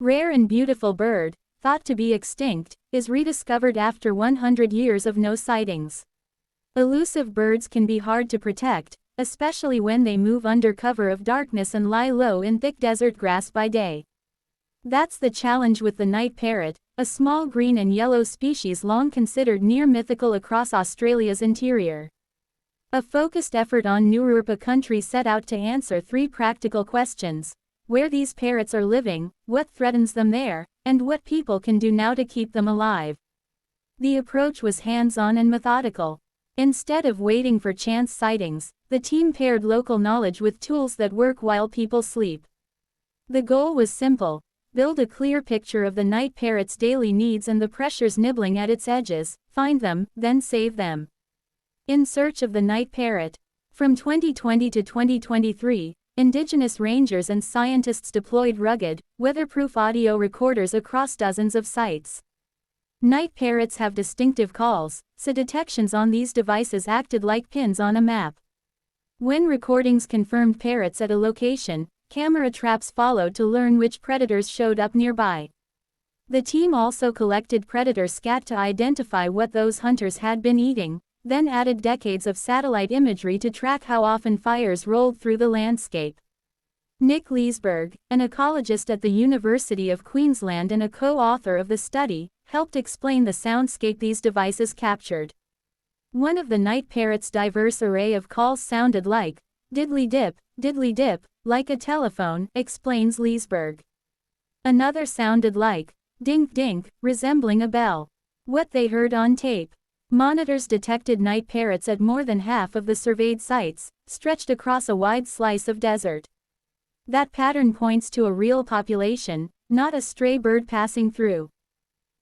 Rare and beautiful bird, thought to be extinct, is rediscovered after 100 years of no sightings. Elusive birds can be hard to protect, especially when they move under cover of darkness and lie low in thick desert grass by day. That's the challenge with the night parrot, a small green and yellow species long considered near mythical across Australia's interior. A focused effort on Nurupa country set out to answer 3 practical questions: where these parrots are living, what threatens them there, and what people can do now to keep them alive. The approach was hands-on and methodical. Instead of waiting for chance sightings, the team paired local knowledge with tools that work while people sleep. The goal was simple: build a clear picture of the night parrot's daily needs and the pressures nibbling at its edges, find them, then save them. In search of the night parrot. From 2020 to 2023, Indigenous rangers and scientists deployed rugged, weatherproof audio recorders across dozens of sites. Night parrots have distinctive calls, so detections on these devices acted like pins on a map. When recordings confirmed parrots at a location, camera traps followed to learn which predators showed up nearby. The team also collected predator scat to identify what those hunters had been eating, then added decades of satellite imagery to track how often fires rolled through the landscape. Nick Leesburg, an ecologist at the University of Queensland and a co-author of the study, helped explain the soundscape these devices captured. One of the night parrot's diverse array of calls sounded like diddly dip, like a telephone, explains Leesburg. Another sounded like dink dink, resembling a bell. What they heard on tape. Monitors detected night parrots at more than half of the surveyed sites, stretched across a wide slice of desert. That pattern points to a real population, not a stray bird passing through.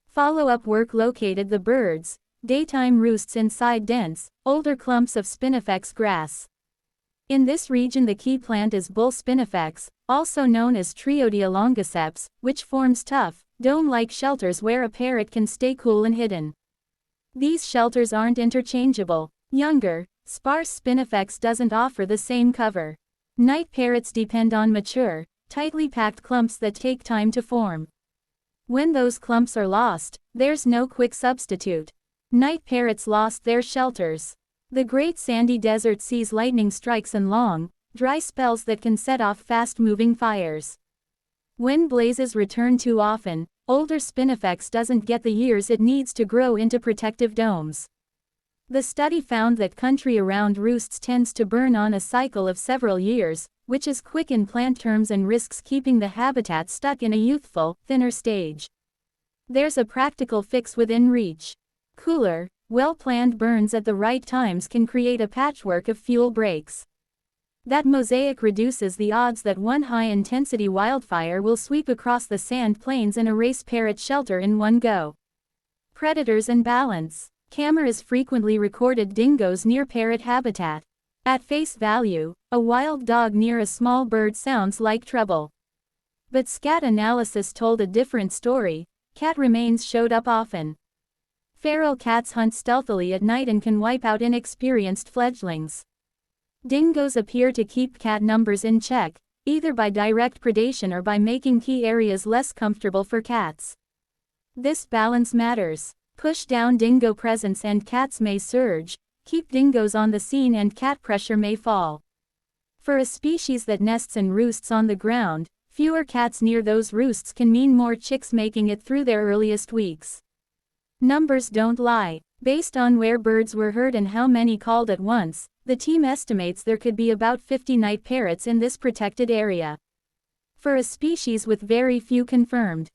Follow-up work located the birds' daytime roosts inside dense, older clumps of spinifex grass. In this region the key plant is bull spinifex, also known as Triodia longiceps, which forms tough, dome-like shelters where a parrot can stay cool and hidden. These shelters aren't interchangeable. Younger, sparse spinifex doesn't offer the same cover. Night parrots depend on mature, tightly packed clumps that take time to form. When those clumps are lost, there's no quick substitute. Night parrots lost their shelters. The Great Sandy Desert sees lightning strikes and long, dry spells that can set off fast-moving fires. When blazes return too often, older spinifex doesn't get the years it needs to grow into protective domes. The study found that country around roosts tends to burn on a cycle of several years, which is quick in plant terms and risks keeping the habitat stuck in a youthful, thinner stage. There's a practical fix within reach. Cooler, well-planned burns at the right times can create a patchwork of fuel breaks. That mosaic reduces the odds that one high-intensity wildfire will sweep across the sand plains and erase parrot shelter in one go. Predators and balance. Cameras frequently recorded dingoes near parrot habitat. At face value, a wild dog near a small bird sounds like trouble. But scat analysis told a different story. Cat remains showed up often. Feral cats hunt stealthily at night and can wipe out inexperienced fledglings. Dingoes appear to keep cat numbers in check, either by direct predation or by making key areas less comfortable for cats. This balance matters. Push down dingo presence and cats may surge, keep dingoes on the scene and cat pressure may fall. For a species that nests and roosts on the ground, fewer cats near those roosts can mean more chicks making it through their earliest weeks. Numbers don't lie. Based on where birds were heard and how many called at once, the team estimates there could be about 50 night parrots in this protected area. For a species with very few confirmed